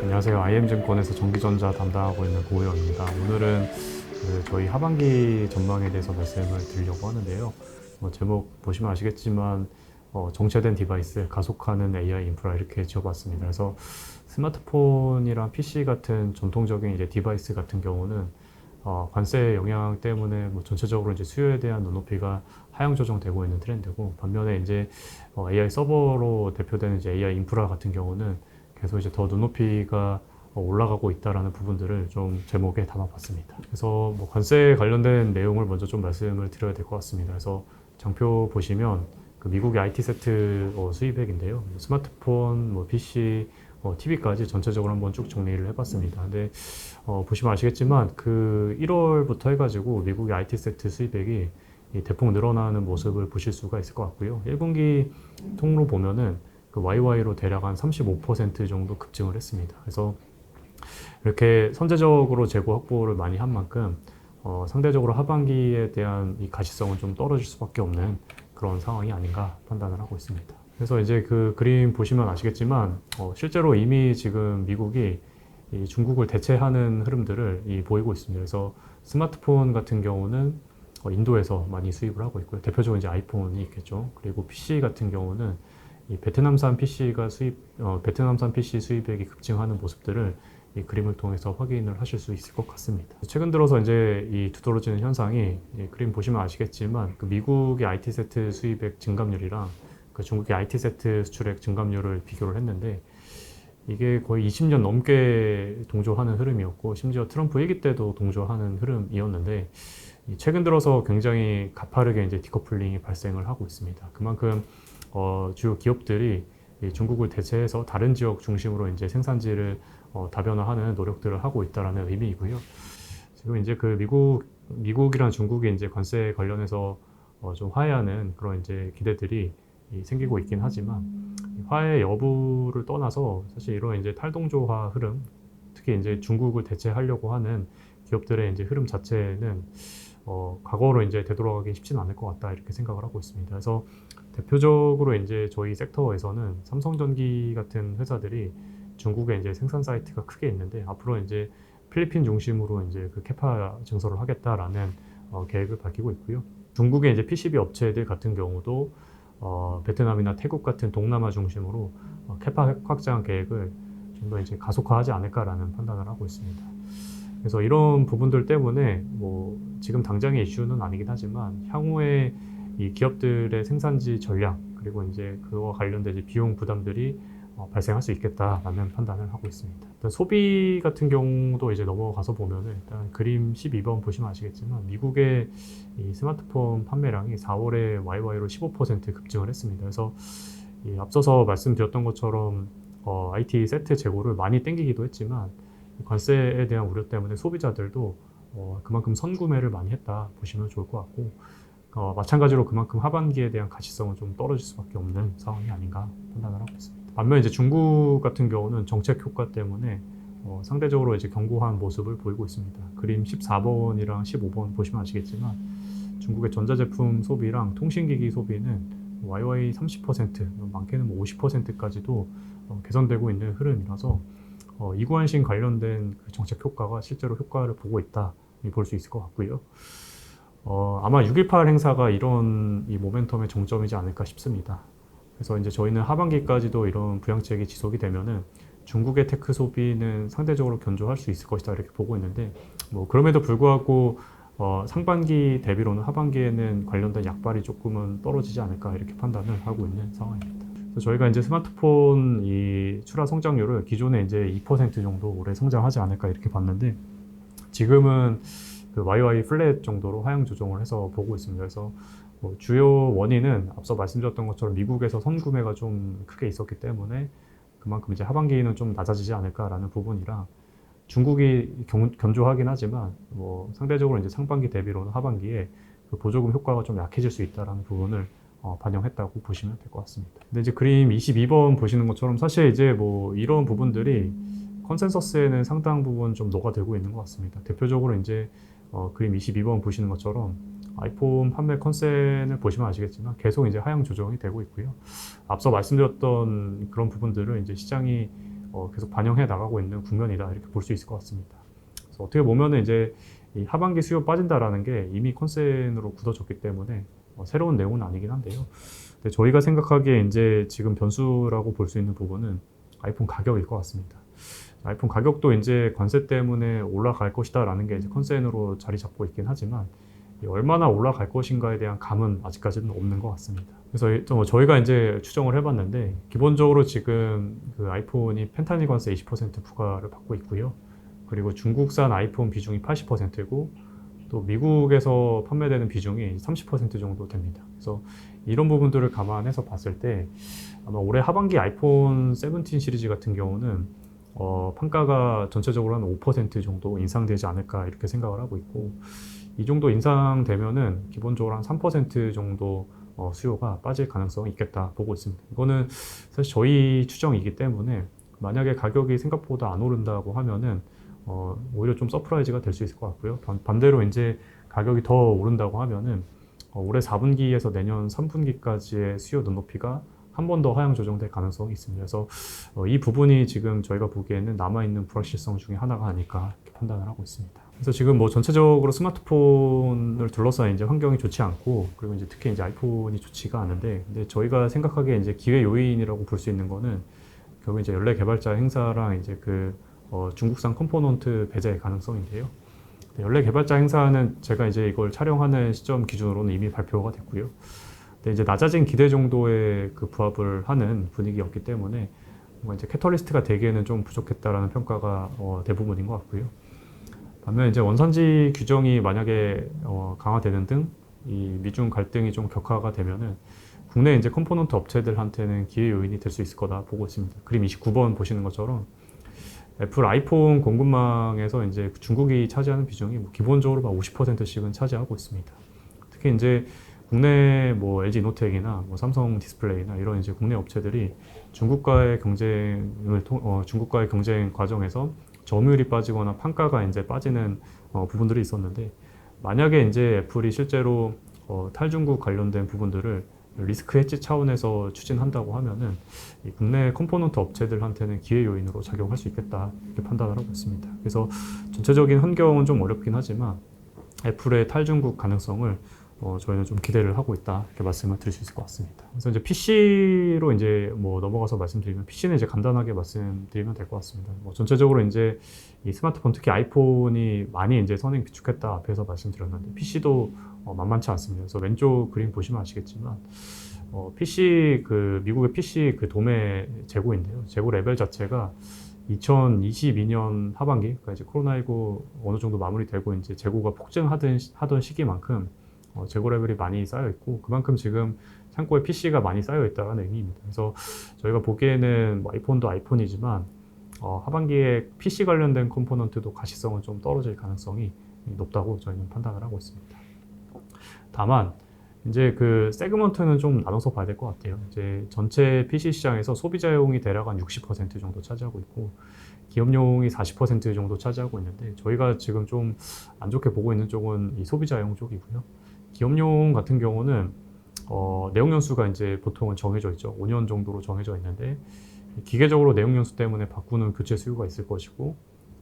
안녕하세요. IM증권에서 전기전자 담당하고 있는 고우영입니다. 오늘은 저희 하반기 전망에 대해서 말씀을 드리려고 하는데요. 제목 보시면 아시겠지만 정체된 디바이스, 가속하는 AI 인프라 이렇게 지어봤습니다. 그래서 스마트폰이랑 PC 같은 전통적인 이제 디바이스 같은 경우는 관세 영향 때문에 전체적으로 이제 수요에 대한 눈높이가 하향 조정되고 있는 트렌드고, 반면에 이제 AI 서버로 대표되는 이제 AI 인프라 같은 경우는 계속 이제 더 눈높이가 올라가고 있다라는 부분들을 좀 제목에 담아봤습니다. 그래서 관세 관련된 내용을 먼저 좀 말씀을 드려야 될 것 같습니다. 그래서 장표 보시면 그 미국의 IT 세트 수입액인데요. 스마트폰, PC, TV까지 전체적으로 한번 쭉 정리를 해봤습니다. 근데 보시면 아시겠지만 그 1월부터 해가지고 미국의 IT 세트 수입액이 대폭 늘어나는 모습을 보실 수가 있을 것 같고요. 1분기 통로 보면은 그 YY로 대략 한 35% 정도 급증을 했습니다. 그래서 이렇게 선제적으로 재고 확보를 많이 한 만큼 상대적으로 하반기에 대한 이 가시성은 좀 떨어질 수밖에 없는 그런 상황이 아닌가 판단을 하고 있습니다. 그래서 이제 그 그림 보시면 아시겠지만 실제로 이미 지금 미국이 이 중국을 대체하는 흐름들을 보이고 있습니다. 그래서 스마트폰 같은 경우는 인도에서 많이 수입을 하고 있고요. 대표적으로 이제 아이폰이 있겠죠. 그리고 PC 같은 경우는 이 베트남산 PC 수입액이 급증하는 모습들을 이 그림을 통해서 확인을 하실 수 있을 것 같습니다. 최근 들어서 이제 이 두드러지는 현상이 그림 보시면 아시겠지만 그 미국의 IT 세트 수입액 증감률이랑 그 중국의 IT 세트 수출액 증감률을 비교를 했는데 이게 거의 20년 넘게 동조하는 흐름이었고, 심지어 트럼프 1기 때도 동조하는 흐름이었는데 최근 들어서 굉장히 가파르게 이제 디커플링이 발생을 하고 있습니다. 그만큼 주요 기업들이 중국을 대체해서 다른 지역 중심으로 이제 생산지를 다변화하는 노력들을 하고 있다라는 의미이고요. 지금 이제 그 미국이랑 중국이 이제 관세 관련해서 좀 화해하는 그런 이제 기대들이 생기고 있긴 하지만, 화해 여부를 떠나서 사실 이런 이제 탈동조화 흐름, 특히 이제 중국을 대체하려고 하는 기업들의 이제 흐름 자체는 과거로 이제 되돌아가기 쉽지는 않을 것 같다, 이렇게 생각을 하고 있습니다. 그래서 대표적으로 이제 저희 섹터에서는 삼성전기 같은 회사들이 중국에 이제 생산 사이트가 크게 있는데, 앞으로 이제 필리핀 중심으로 이제 그 캐파 증설을 하겠다라는 계획을 밝히고 있고요. 중국의 이제 PCB 업체들 같은 경우도 베트남이나 태국 같은 동남아 중심으로 캐파 확장 계획을 좀 더 이제 가속화하지 않을까라는 판단을 하고 있습니다. 그래서 이런 부분들 때문에 지금 당장의 이슈는 아니긴 하지만 향후에 이 기업들의 생산지 전략, 그리고 이제 그와 관련된 이제 비용 부담들이 발생할 수 있겠다라는 판단을 하고 있습니다. 일단 소비 같은 경우도 이제 넘어가서 보면은, 일단 그림 12번 보시면 아시겠지만 미국의 이 스마트폰 판매량이 4월에 YY로 15% 급증을 했습니다. 그래서 앞서서 말씀드렸던 것처럼 IT 세트 재고를 많이 땡기기도 했지만 관세에 대한 우려 때문에 소비자들도 그만큼 선구매를 많이 했다 보시면 좋을 것 같고, 마찬가지로 그만큼 하반기에 대한 가시성은 좀 떨어질 수밖에 없는 상황이 아닌가 판단을 하고 있습니다. 반면 이제 중국 같은 경우는 정책 효과 때문에 상대적으로 이제 견고한 모습을 보이고 있습니다. 그림 14번이랑 15번 보시면 아시겠지만 중국의 전자제품 소비랑 통신기기 소비는 YY 30%, 많게는 50%까지도 개선되고 있는 흐름이라서 이구안신 관련된 그 정책 효과가 실제로 효과를 보고 있다 볼 수 있을 것 같고요. 아마 6.18 행사가 이런 이 모멘텀의 정점이지 않을까 싶습니다. 그래서 이제 저희는 하반기까지도 이런 부양책이 지속이 되면은 중국의 테크 소비는 상대적으로 견조할 수 있을 것이다, 이렇게 보고 있는데, 그럼에도 불구하고 상반기 대비로는 하반기에는 관련된 약발이 조금은 떨어지지 않을까, 이렇게 판단을 하고 있는 상황입니다. 그래서 저희가 이제 스마트폰 이 출하 성장률을 기존에 이제 2% 정도 올해 성장하지 않을까, 이렇게 봤는데 지금은 그 YY 플랫 정도로 하향 조정을 해서 보고 있습니다. 그래서 주요 원인은 앞서 말씀드렸던 것처럼 미국에서 선구매가 좀 크게 있었기 때문에 그만큼 이제 하반기는 좀 낮아지지 않을까라는 부분이랑, 중국이 견조하긴 하지만 상대적으로 이제 상반기 대비로는 하반기에 그 보조금 효과가 좀 약해질 수 있다라는 부분을 반영했다고 보시면 될 것 같습니다. 근데 이제 그림 22번 보시는 것처럼 사실 이제 이런 부분들이 컨센서스에는 상당 부분 좀 녹아들고 있는 것 같습니다. 대표적으로 이제 그림 22번 보시는 것처럼 아이폰 판매 컨센을 보시면 아시겠지만 계속 이제 하향 조정이 되고 있고요. 앞서 말씀드렸던 그런 부분들을 이제 시장이 계속 반영해 나가고 있는 국면이다 이렇게 볼 수 있을 것 같습니다. 그래서 어떻게 보면은 이제 이 하반기 수요 빠진다라는 게 이미 컨센으로 굳어졌기 때문에 새로운 내용은 아니긴 한데요. 근데 저희가 생각하기에 이제 지금 변수라고 볼 수 있는 부분은 아이폰 가격일 것 같습니다. 아이폰 가격도 이제 관세 때문에 올라갈 것이다라는 게 이제 컨센으로 자리 잡고 있긴 하지만 얼마나 올라갈 것인가에 대한 감은 아직까지는 없는 것 같습니다. 그래서 저희가 이제 추정을 해봤는데 기본적으로 지금 그 아이폰이 펜타닐 관세 20% 부과를 받고 있고요. 그리고 중국산 아이폰 비중이 80%고 또 미국에서 판매되는 비중이 30% 정도 됩니다. 그래서 이런 부분들을 감안해서 봤을 때 아마 올해 하반기 아이폰 17 시리즈 같은 경우는 판가가 전체적으로 한 5% 정도 인상되지 않을까 이렇게 생각을 하고 있고 이 정도 인상되면은 기본적으로 한 3% 정도 수요가 빠질 가능성이 있겠다 보고 있습니다. 이거는 사실 저희 추정이기 때문에 만약에 가격이 생각보다 안 오른다고 하면은 오히려 좀 서프라이즈가 될 수 있을 것 같고요. 반대로 이제 가격이 더 오른다고 하면은 올해 4분기에서 내년 3분기까지의 수요 눈높이가 한 번 더 하향 조정될 가능성이 있습니다. 그래서 이 부분이 지금 저희가 보기에는 남아있는 불확실성 중에 하나가 아닐까 이렇게 판단을 하고 있습니다. 그래서 지금 뭐 전체적으로 스마트폰을 둘러싸인 이제 환경이 좋지 않고 그리고 이제 특히 이제 아이폰이 좋지가 않은데 근데 저희가 생각하기에 이제 기회 요인이라고 볼 수 있는 거는 결국 이제 연례 개발자 행사랑 이제 중국산 컴포넌트 배제 가능성인데요. 연례 개발자 행사는 제가 이제 이걸 촬영하는 시점 기준으로는 이미 발표가 됐고요. 근데 이제 낮아진 기대 정도의 그 부합을 하는 분위기였기 때문에 뭔가 이제 캐터리스트가 되기에는 좀 부족했다라는 평가가 대부분인 것 같고요. 반면 이제 원산지 규정이 만약에 강화되는 등 이 미중 갈등이 좀 격화가 되면은 국내 이제 컴포넌트 업체들한테는 기회 요인이 될 수 있을 거다 보고 있습니다. 그림 29번 보시는 것처럼 애플 아이폰 공급망에서 이제 중국이 차지하는 비중이 뭐 기본적으로 막 50%씩은 차지하고 있습니다. 특히 이제 국내 뭐 LG 이노텍이나 뭐 삼성 디스플레이나 이런 이제 국내 업체들이 중국과의 중국과의 경쟁 과정에서 점유율이 빠지거나 판가가 이제 빠지는 부분들이 있었는데 만약에 이제 애플이 실제로 탈중국 관련된 부분들을 리스크 해지 차원에서 추진한다고 하면은 이 국내 컴포넌트 업체들한테는 기회 요인으로 작용할 수 있겠다 이렇게 판단을 하고 있습니다. 그래서 전체적인 환경은 좀 어렵긴 하지만 애플의 탈중국 가능성을 저희는 좀 기대를 하고 있다 이렇게 말씀을 드릴 수 있을 것 같습니다. 그래서 이제 PC로 이제 뭐 넘어가서 말씀드리면 PC는 이제 간단하게 말씀드리면 될 것 같습니다. 뭐 전체적으로 이제 이 스마트폰 특히 아이폰이 많이 이제 선행 비축했다 앞에서 말씀드렸는데 PC도 만만치 않습니다. 그래서 왼쪽 그림 보시면 아시겠지만 PC 미국의 PC 도매 재고인데요. 재고 레벨 자체가 2022년 하반기, 그러니까 이제 코로나19 어느 정도 마무리되고 이제 재고가 폭증하던 시기만큼 재고 레벨이 많이 쌓여 있고 그만큼 지금 창고에 PC가 많이 쌓여 있다는 의미입니다. 그래서 저희가 보기에는 뭐 아이폰도 아이폰이지만 하반기에 PC 관련된 컴포넌트도 가시성은 좀 떨어질 가능성이 높다고 저희는 판단을 하고 있습니다. 다만 이제 그 세그먼트는 좀 나눠서 봐야 될 것 같아요. 이제 전체 PC 시장에서 소비자용이 대략 한 60% 정도 차지하고 있고 기업용이 40% 정도 차지하고 있는데 저희가 지금 좀 안 좋게 보고 있는 쪽은 이 소비자용 쪽이고요. 기업용 같은 경우는 내용 연수가 이제 보통은 정해져 있죠. 5년 정도로 정해져 있는데 기계적으로 내용 연수 때문에 바꾸는 교체 수요가 있을 것이고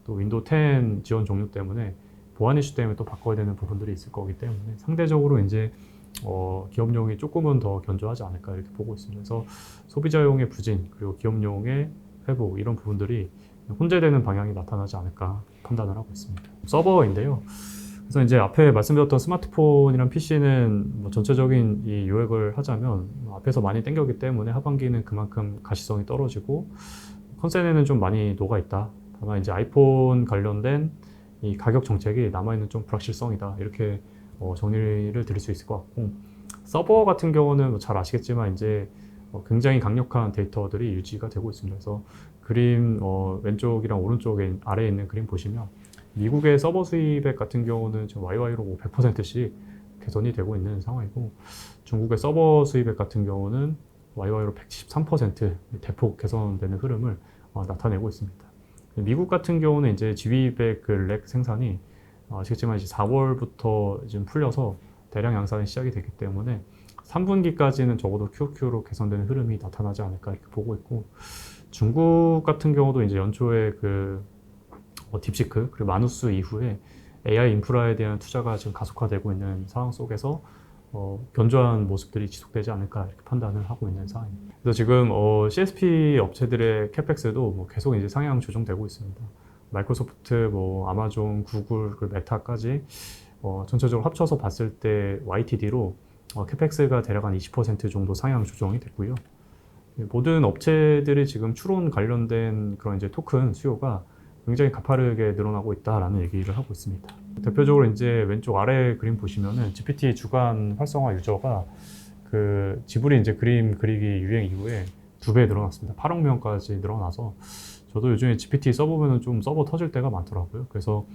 또 윈도우 10 지원 종료 때문에 보안 이슈 때문에 또 바꿔야 되는 부분들이 있을 거기 때문에 상대적으로 이제 기업용이 조금은 더 견조하지 않을까 이렇게 보고 있습니다. 그래서 소비자용의 부진 그리고 기업용의 회복 이런 부분들이 혼재되는 방향이 나타나지 않을까 판단을 하고 있습니다. 서버인데요. 그래서 이제 앞에 말씀드렸던 스마트폰이랑 PC는 뭐 전체적인 이 요약을 하자면 앞에서 많이 땡겼기 때문에 하반기는 그만큼 가시성이 떨어지고 컨센에는 좀 많이 녹아 있다. 다만 이제 아이폰 관련된 이 가격 정책이 남아있는 좀 불확실성이다. 이렇게 정리를 드릴 수 있을 것 같고 서버 같은 경우는 잘 아시겠지만 이제 굉장히 강력한 데이터들이 유지가 되고 있습니다. 그래서 그림 왼쪽이랑 오른쪽에 아래에 있는 그림 보시면 미국의 서버 수입액 같은 경우는 지금 YY로 100%씩 개선이 되고 있는 상황이고 중국의 서버 수입액 같은 경우는 YY로 173% 대폭 개선되는 흐름을 나타내고 있습니다. 미국 같은 경우는 이제 GB백 렉 생산이 아시겠지만 이제 4월부터 지금 풀려서 대량 양산이 시작이 됐기 때문에 3분기까지는 적어도 QOQ로 개선되는 흐름이 나타나지 않을까 이렇게 보고 있고 중국 같은 경우도 이제 연초에 그 딥시크 그리고 마누스 이후에 AI 인프라에 대한 투자가 지금 가속화되고 있는 상황 속에서 견조한 모습들이 지속되지 않을까 이렇게 판단을 하고 있는 상황입니다. 그래서 지금 CSP 업체들의 캐펙스도 뭐 계속 이제 상향 조정되고 있습니다. 마이크로소프트, 뭐 아마존, 구글, 그리고 메타까지 전체적으로 합쳐서 봤을 때 YTD로 캐펙스가 대략 한 20% 정도 상향 조정이 됐고요. 모든 업체들이 지금 추론 관련된 그런 이제 토큰 수요가 굉장히 가파르게 늘어나고 있다라는 얘기를 하고 있습니다. 대표적으로 이제 왼쪽 아래 그림 보시면은 GPT 주간 활성화 유저가 그 지브리 이제 그림 그리기 유행 이후에 2배 늘어났습니다. 8억 명까지 늘어나서 저도 요즘에 GPT 써보면은 좀 서버 터질 때가 많더라고요. 그래서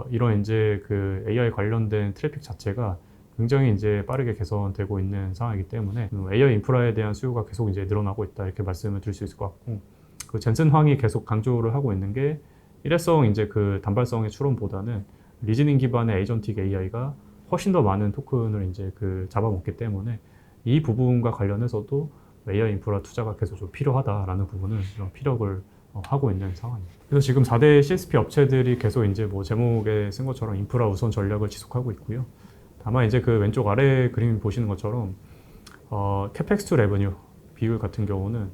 이런 이제 그 AI 관련된 트래픽 자체가 굉장히 이제 빠르게 개선되고 있는 상황이기 때문에 AI 인프라에 대한 수요가 계속 이제 늘어나고 있다 이렇게 말씀을 드릴 수 있을 것 같고, 그 젠슨 황이 계속 강조를 하고 있는 게 일회성 이제 그 단발성의 추론보다는 리즈닝 기반의 에이전틱 AI가 훨씬 더 많은 토큰을 이제 그 잡아먹기 때문에 이 부분과 관련해서도 AI 인프라 투자가 계속 좀 필요하다라는 부분을 이런 피력을 하고 있는 상황입니다. 그래서 지금 4대 CSP 업체들이 계속 이제 뭐 제목에 쓴 것처럼 인프라 우선 전략을 지속하고 있고요. 다만 이제 그 왼쪽 아래 그림 보시는 것처럼 캐펙스 투 레버뉴 비율 같은 경우는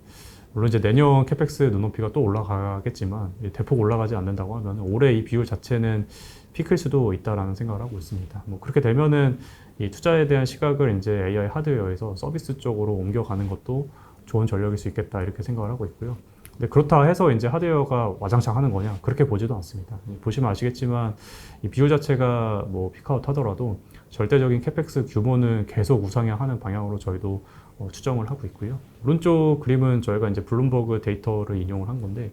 물론 이제 내년 캐펙스 눈높이가 또 올라가겠지만 대폭 올라가지 않는다고 하면 올해 이 비율 자체는 피클 수도 있다라는 생각을 하고 있습니다. 뭐 그렇게 되면은 이 투자에 대한 시각을 이제 AI 하드웨어에서 서비스 쪽으로 옮겨가는 것도 좋은 전략일 수 있겠다 이렇게 생각을 하고 있고요. 근데 그렇다 해서 이제 하드웨어가 와장창 하는 거냐? 그렇게 보지도 않습니다. 보시면 아시겠지만 이 비율 자체가 뭐 피크아웃 하더라도 절대적인 캐펙스 규모는 계속 우상향하는 방향으로 저희도 추정을 하고 있고요. 오른쪽 그림은 저희가 이제 블룸버그 데이터를 인용을 한 건데,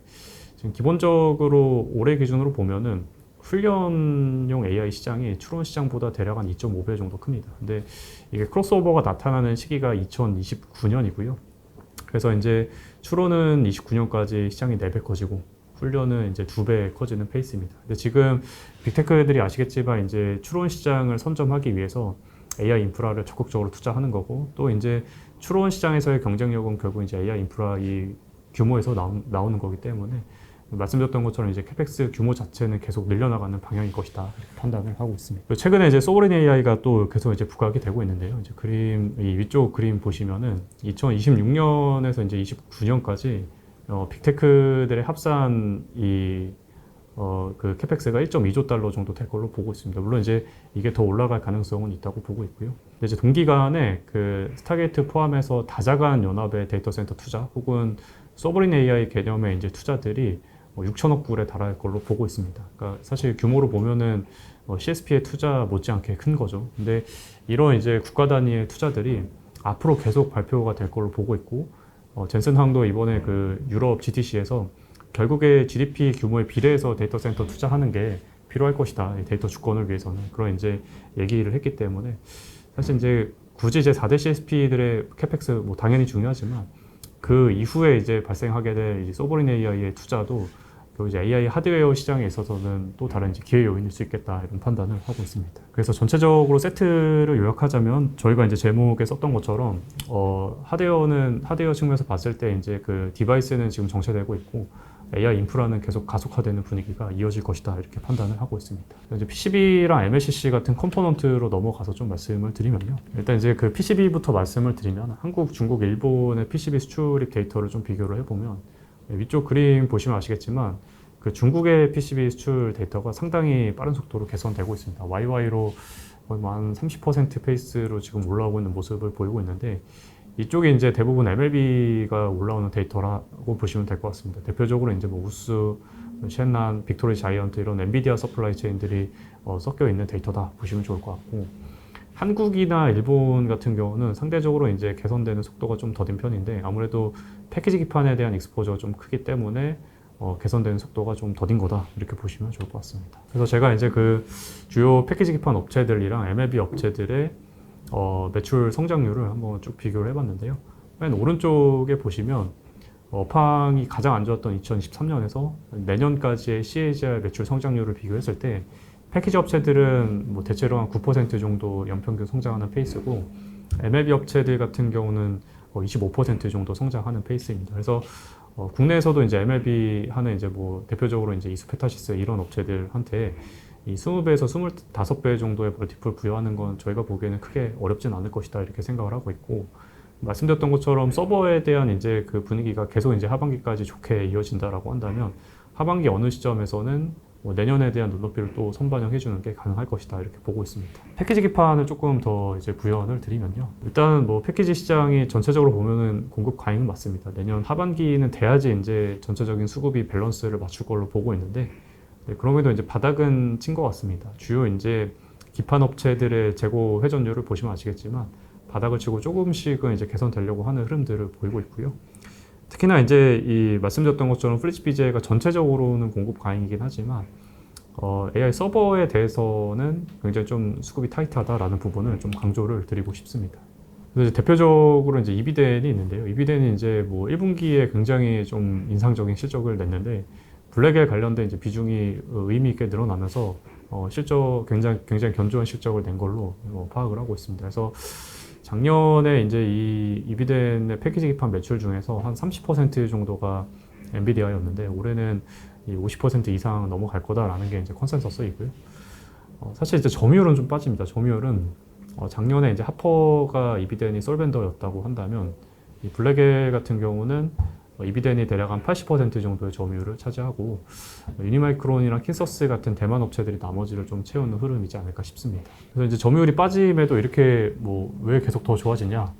지금 기본적으로 올해 기준으로 보면은 훈련용 AI 시장이 추론 시장보다 대략 한 2.5배 정도 큽니다. 근데 이게 크로스오버가 나타나는 시기가 2029년이고요. 그래서 이제 추론은 29년까지 시장이 4배 커지고 훈련은 이제 2배 커지는 페이스입니다. 근데 지금 빅테크들이 아시겠지만 이제 추론 시장을 선점하기 위해서 AI 인프라를 적극적으로 투자하는 거고, 또 이제 추론 시장에서의 경쟁력은 결국 이제 AI 인프라 이 규모에서 나오는 거기 때문에 말씀드렸던 것처럼 이제 캐펙스 규모 자체는 계속 늘려나가는 방향일 것이다 이렇게 판단을 하고 있습니다. 최근에 이제 소브린 AI가 또 계속 이제 부각이 되고 있는데요. 이제 이 위쪽 그림 보시면은 2026년에서 이제 29년까지 빅테크들의 합산 그 캐펙스가 1.2조 달러 정도 될 걸로 보고 있습니다. 물론 이제 이게 더 올라갈 가능성은 있다고 보고 있고요. 근데 이제 동기간에 그 스타게이트 포함해서 다자간 연합의 데이터 센터 투자 혹은 소브린 AI 개념의 이제 투자들이 6천억 불에 달할 걸로 보고 있습니다. 그러니까 사실 규모로 보면은 CSP의 투자 못지않게 큰 거죠. 근데 이런 이제 국가 단위의 투자들이 앞으로 계속 발표가 될 걸로 보고 있고, 젠슨 황도 이번에 그 유럽 GTC에서 결국에 GDP 규모에 비례해서 데이터 센터 투자하는 게 필요할 것이다. 데이터 주권을 위해서는. 그런 이제 얘기를 했기 때문에 사실 이제 굳이 이제 4대 CSP들의 캐펙스 뭐 당연히 중요하지만 그 이후에 이제 발생하게 될 소버린 AI의 투자도 또 이제 AI 하드웨어 시장에 있어서는 또 다른 이제 기회 요인일 수 있겠다 이런 판단을 하고 있습니다. 그래서 전체적으로 세트를 요약하자면 저희가 이제 제목에 썼던 것처럼 하드웨어는 하드웨어 측면에서 봤을 때 이제 그 디바이스는 지금 정체되고 있고 AI 인프라는 계속 가속화되는 분위기가 이어질 것이다 이렇게 판단을 하고 있습니다. 이제 PCB랑 MLCC 같은 컴포넌트로 넘어가서 좀 말씀을 드리면요. 일단 이제 그 PCB부터 말씀을 드리면 한국, 중국, 일본의 PCB 수출입 데이터를 좀 비교를 해보면 위쪽 그림 보시면 아시겠지만 그 중국의 PCB 수출 데이터가 상당히 빠른 속도로 개선되고 있습니다. YY로 거의 한 30% 페이스로 지금 올라오고 있는 모습을 보이고 있는데, 이쪽이 이제 대부분 MLB가 올라오는 데이터라고 보시면 될 것 같습니다. 대표적으로 이제 뭐 우스, 셴난, 빅토리 자이언트 이런 엔비디아 서플라이 체인들이 섞여 있는 데이터다 보시면 좋을 것 같고, 한국이나 일본 같은 경우는 상대적으로 이제 개선되는 속도가 좀 더딘 편인데 아무래도 패키지 기판에 대한 익스포저가 좀 크기 때문에 개선되는 속도가 좀 더딘 거다 이렇게 보시면 좋을 것 같습니다. 그래서 제가 이제 그 주요 패키지 기판 업체들이랑 MLB 업체들의 매출 성장률을 한번 쭉 비교를 해봤는데요. 맨 오른쪽에 보시면 업황이 가장 안 좋았던 2023년에서 내년까지의 CAGR 매출 성장률을 비교했을 때 패키지 업체들은 뭐 대체로 한 9% 정도 연평균 성장하는 페이스고, MLB 업체들 같은 경우는 25% 정도 성장하는 페이스입니다. 그래서 국내에서도 이제 MLB 하는 이제 뭐 대표적으로 이제 이수페타시스 이런 업체들한테 이 20배에서 25배 정도의 멀티플 부여하는 건 저희가 보기에는 크게 어렵진 않을 것이다 이렇게 생각을 하고 있고, 말씀드렸던 것처럼 서버에 대한 이제 그 분위기가 계속 이제 하반기까지 좋게 이어진다라고 한다면 하반기 어느 시점에서는 뭐 내년에 대한 눈높이를 또 선반영해 주는 게 가능할 것이다 이렇게 보고 있습니다. 패키지 기판을 조금 더 이제 부연을 드리면요. 일단 뭐 패키지 시장이 전체적으로 보면은 공급 과잉은 맞습니다. 내년 하반기는 돼야지 이제 전체적인 수급이 밸런스를 맞출 걸로 보고 있는데, 네, 그럼에도 이제 바닥은 친 것 같습니다. 주요 이제 기판 업체들의 재고 회전율을 보시면 아시겠지만 바닥을 치고 조금씩은 이제 개선되려고 하는 흐름들을 보이고 있고요. 특히나 이제 이 말씀드렸던 것처럼 플리츠 BJ가 전체적으로는 공급 과잉이긴 하지만 AI 서버에 대해서는 굉장히 좀 수급이 타이트하다라는 부분을 좀 강조를 드리고 싶습니다. 그래서 이제 대표적으로 이제 이비덴이 있는데요. 이비덴이 이제 뭐 1분기에 굉장히 좀 인상적인 실적을 냈는데 블랙에 관련된 이제 비중이 의미 있게 늘어나면서 실적 굉장히 견조한 실적을 낸 걸로 파악을 하고 있습니다. 그래서 작년에 이제 이 이비덴의 패키지 기판 매출 중에서 한 30% 정도가 엔비디아였는데 올해는 이 50% 이상 넘어갈 거다라는 게 이제 컨센서스이고요. 사실 이제 점유율은 좀 빠집니다. 점유율은 작년에 이제 하퍼가 이비덴이 솔벤더였다고 한다면 이 블랙에 같은 경우는 이비덴이 대략 한 80% 정도의 점유율을 차지하고 유니마이크론이랑 킨서스 같은 대만 업체들이 나머지를 좀 채우는 흐름이지 않을까 싶습니다. 그래서 이제 점유율이 빠짐에도 이렇게 뭐 왜 계속 더 좋아지냐?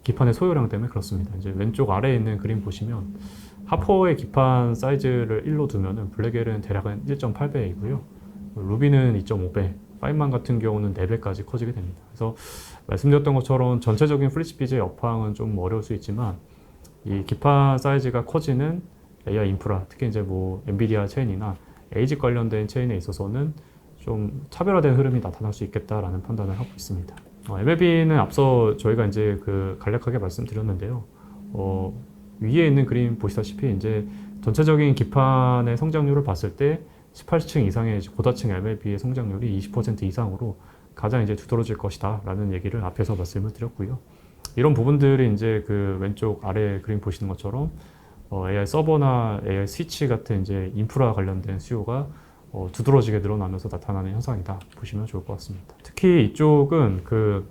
기판의 소요량 때문에 그렇습니다. 이제 왼쪽 아래에 있는 그림 보시면 하퍼의 기판 사이즈를 1로 두면은 블랙엘은 대략 한 1.8배이고요. 루비는 2.5배, 파인만 같은 경우는 4배까지 커지게 됩니다. 그래서 말씀드렸던 것처럼 전체적인 플리츠 BJ 업황은 좀 어려울 수 있지만 이 기판 사이즈가 커지는 AI 인프라, 특히 이제 뭐 엔비디아 체인이나 에이지 관련된 체인에 있어서는 좀 차별화된 흐름이 나타날 수 있겠다라는 판단을 하고 있습니다. MLB는 앞서 저희가 이제 그 간략하게 말씀드렸는데요. 위에 있는 그림 보시다시피 이제 전체적인 기판의 성장률을 봤을 때 18층 이상의 고다층 MLB의 성장률이 20% 이상으로 가장 이제 두드러질 것이다라는 얘기를 앞에서 말씀을 드렸고요. 이런 부분들이 이제 그 왼쪽 아래 그림 보시는 것처럼 AI 서버나 AI 스위치 같은 이제 인프라 관련된 수요가 두드러지게 늘어나면서 나타나는 현상이다 보시면 좋을 것 같습니다. 특히 이쪽은 그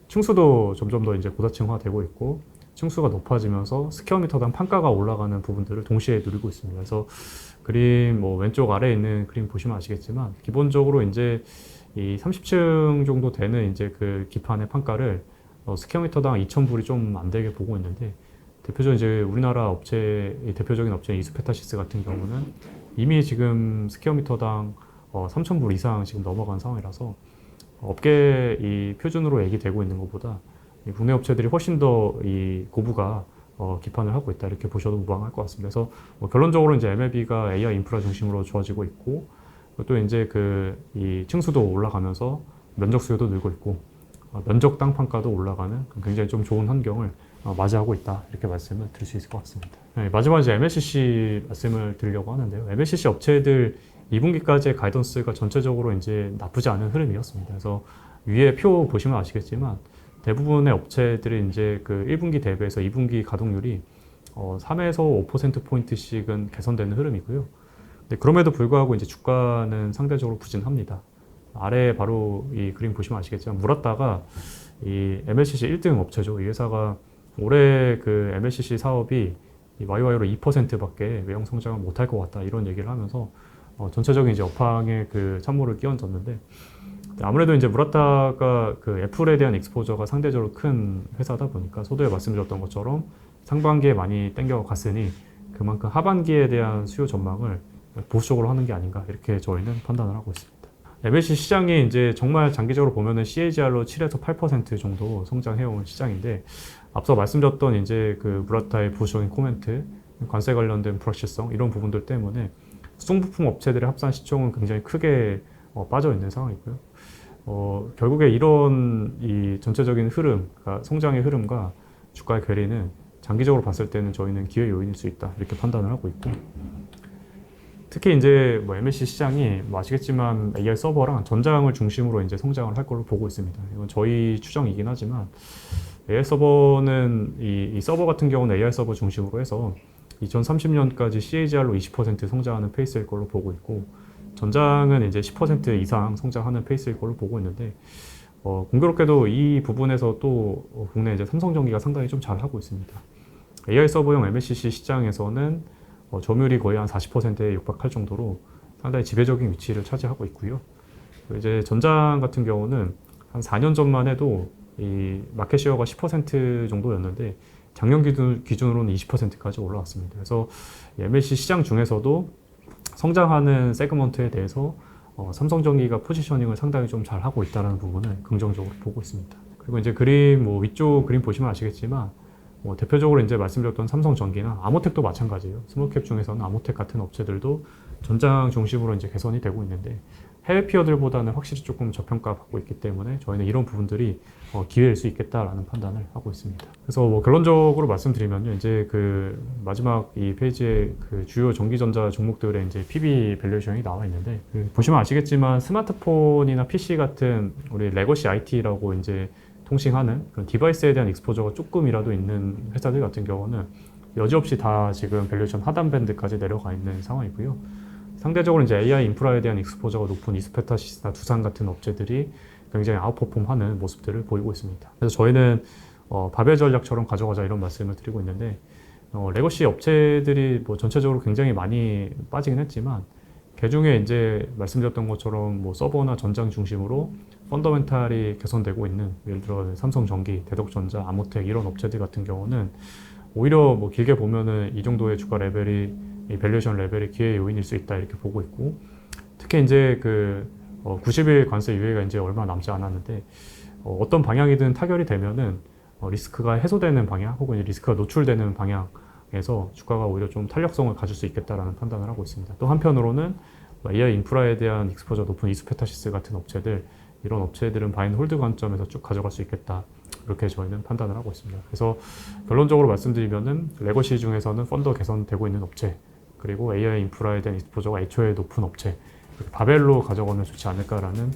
층수도 점점 더 이제 고다층화되고 있고 층수가 높아지면서 스퀘어미터당 판가가 올라가는 부분들을 동시에 누리고 있습니다. 그래서 그림 뭐 왼쪽 아래에 있는 그림 보시면 아시겠지만 기본적으로 이제 이 30층 정도 되는 이제 그 기판의 판가를 스퀘어미터당 2,000불이 좀 안 되게 보고 있는데, 대표적으로 이제 우리나라 업체, 대표적인 업체인 이수페타시스 같은 경우는 이미 지금 스퀘어미터당 3,000불 이상 지금 넘어간 상황이라서 업계 이 표준으로 얘기되고 있는 것보다 국내 업체들이 훨씬 더 이 고부가 기판을 하고 있다 이렇게 보셔도 무방할 것 같습니다. 그래서 결론적으로 이제 MLB가 AI 인프라 중심으로 좋아지고 있고, 또 이제 그 이 층수도 올라가면서 면적 수요도 늘고 있고 면적당 판가도 올라가는 굉장히 좀 좋은 환경을 맞이하고 있다 이렇게 말씀을 드릴 수 있을 것 같습니다. 네, 마지막으로 이제 MLCC 말씀을 드리려고 하는데요. MLCC 업체들 2분기까지의 가이던스가 전체적으로 이제 나쁘지 않은 흐름이었습니다. 그래서 위에 표 보시면 아시겠지만 대부분의 업체들이 이제 그 1분기 대비해서 2분기 가동률이 3에서 5%포인트씩은 개선되는 흐름이고요. 그럼에도 불구하고 이제 주가는 상대적으로 부진합니다. 아래 바로 이 그림 보시면 아시겠지만 무라타가 이 MLCC 1등 업체죠. 이 회사가 올해 그 MLCC 사업이 YY로 2%밖에 외형 성장을 못할 것 같다 이런 얘기를 하면서 전체적인 이제 업황에 그 찬물을 끼얹었는데, 아무래도 이제 무라타가 그 애플에 대한 익스포저가 상대적으로 큰 회사다 보니까 소도에 말씀드렸던 것처럼 상반기에 많이 땡겨갔으니 그만큼 하반기에 대한 수요 전망을 보수적으로 하는 게 아닌가 이렇게 저희는 판단을 하고 있습니다. MLC 시장이 이제 정말 장기적으로 보면은 CAGR로 7에서 8% 정도 성장해온 시장인데, 앞서 말씀드렸던 이제 그 무라타의 보수적인 코멘트, 관세 관련된 불확실성 이런 부분들 때문에 수송부품 업체들의 합산 시총은 굉장히 크게 빠져 있는 상황이고요. 결국에 이런 이 전체적인 흐름, 그러니까 성장의 흐름과 주가의 괴리는 장기적으로 봤을 때는 저희는 기회 요인일 수 있다 이렇게 판단을 하고 있고, 특히 이제 뭐 MLC 시장이 뭐 아시겠지만 AI 서버랑 전장을 중심으로 이제 성장을 할 걸로 보고 있습니다. 이건 저희 추정이긴 하지만 AI 서버는 이 서버 같은 경우는 AI 서버 중심으로 해서 2030년까지 CAGR로 20% 성장하는 페이스일 걸로 보고 있고, 전장은 이제 10% 이상 성장하는 페이스일 걸로 보고 있는데, 공교롭게도 이 부분에서 또 국내 이제 삼성전기가 상당히 좀 잘 하고 있습니다. AI 서버용 MLCC 시장에서는 점유율이 거의 한 40%에 육박할 정도로 상당히 지배적인 위치를 차지하고 있고요. 이제 전장 같은 경우는 한 4년 전만 해도 이 마켓 쉐어가 10% 정도였는데 작년 기준으로는 20%까지 올라왔습니다. 그래서 MLC 시장 중에서도 성장하는 세그먼트에 대해서 삼성전기가 포지셔닝을 상당히 좀 잘 하고 있다는 부분을 긍정적으로 보고 있습니다. 그리고 이제 위쪽 그림 보시면 아시겠지만 대표적으로 이제 말씀드렸던 삼성전기나 아모텍도 마찬가지예요. 스몰캡 중에서는 아모텍 같은 업체들도 전장 중심으로 이제 개선이 되고 있는데 해외 피어들보다는 확실히 조금 저평가받고 있기 때문에 저희는 이런 부분들이 기회일 수 있겠다라는 판단을 하고 있습니다. 그래서 결론적으로 말씀드리면요, 이제 그 마지막 이 페이지에 그 주요 전기전자 종목들의 이제 PB 밸류에이션이 나와 있는데, 보시면 아시겠지만 스마트폰이나 PC 같은 우리 레거시 IT라고 이제 통칭하는 그런 디바이스에 대한 익스포저가 조금이라도 있는 회사들 같은 경우는 여지없이 다 지금 밸류에이션 하단 밴드까지 내려가 있는 상황이고요. 상대적으로 이제 AI 인프라에 대한 익스포저가 높은 이스페타시스나 두산 같은 업체들이 굉장히 아웃퍼폼하는 모습들을 보이고 있습니다. 그래서 저희는 바벨 전략처럼 가져가자 이런 말씀을 드리고 있는데, 레거시 업체들이 전체적으로 굉장히 많이 빠지긴 했지만 그 중에 이제 말씀드렸던 것처럼 서버나 전장 중심으로 펀더멘탈이 개선되고 있는, 예를 들어 삼성전기, 대덕전자, 아모텍 이런 업체들 같은 경우는 오히려 길게 보면은 이 정도의 주가 레벨이, 이 밸류에이션 레벨이 기회의 요인일 수 있다 이렇게 보고 있고, 특히 이제 90일 관세 유예가 이제 얼마 남지 않았는데 어떤 방향이든 타결이 되면은 리스크가 해소되는 방향 혹은 리스크가 노출되는 방향에서 주가가 오히려 좀 탄력성을 가질 수 있겠다라는 판단을 하고 있습니다. 또 한편으로는 AI 인프라에 대한 익스포저 높은 이스페타시스 같은 업체들, 이런 업체들은 바이앤홀드 관점에서 쭉 가져갈 수 있겠다, 이렇게 저희는 판단을 하고 있습니다. 그래서 결론적으로 말씀드리면은 레거시 중에서는 펀더 개선되고 있는 업체, 그리고 AI 인프라에 대한 익스포저가 애초에 높은 업체, 바벨로 가져가면 좋지 않을까라는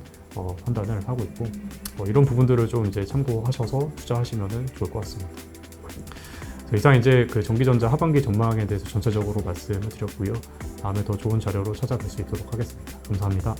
판단을 하고 있고, 이런 부분들을 좀 이제 참고하셔서 투자하시면 좋을 것 같습니다. 이상 이제 그 전기전자 하반기 전망에 대해서 전체적으로 말씀을 드렸고요. 다음에 더 좋은 자료로 찾아뵐 수 있도록 하겠습니다. 감사합니다.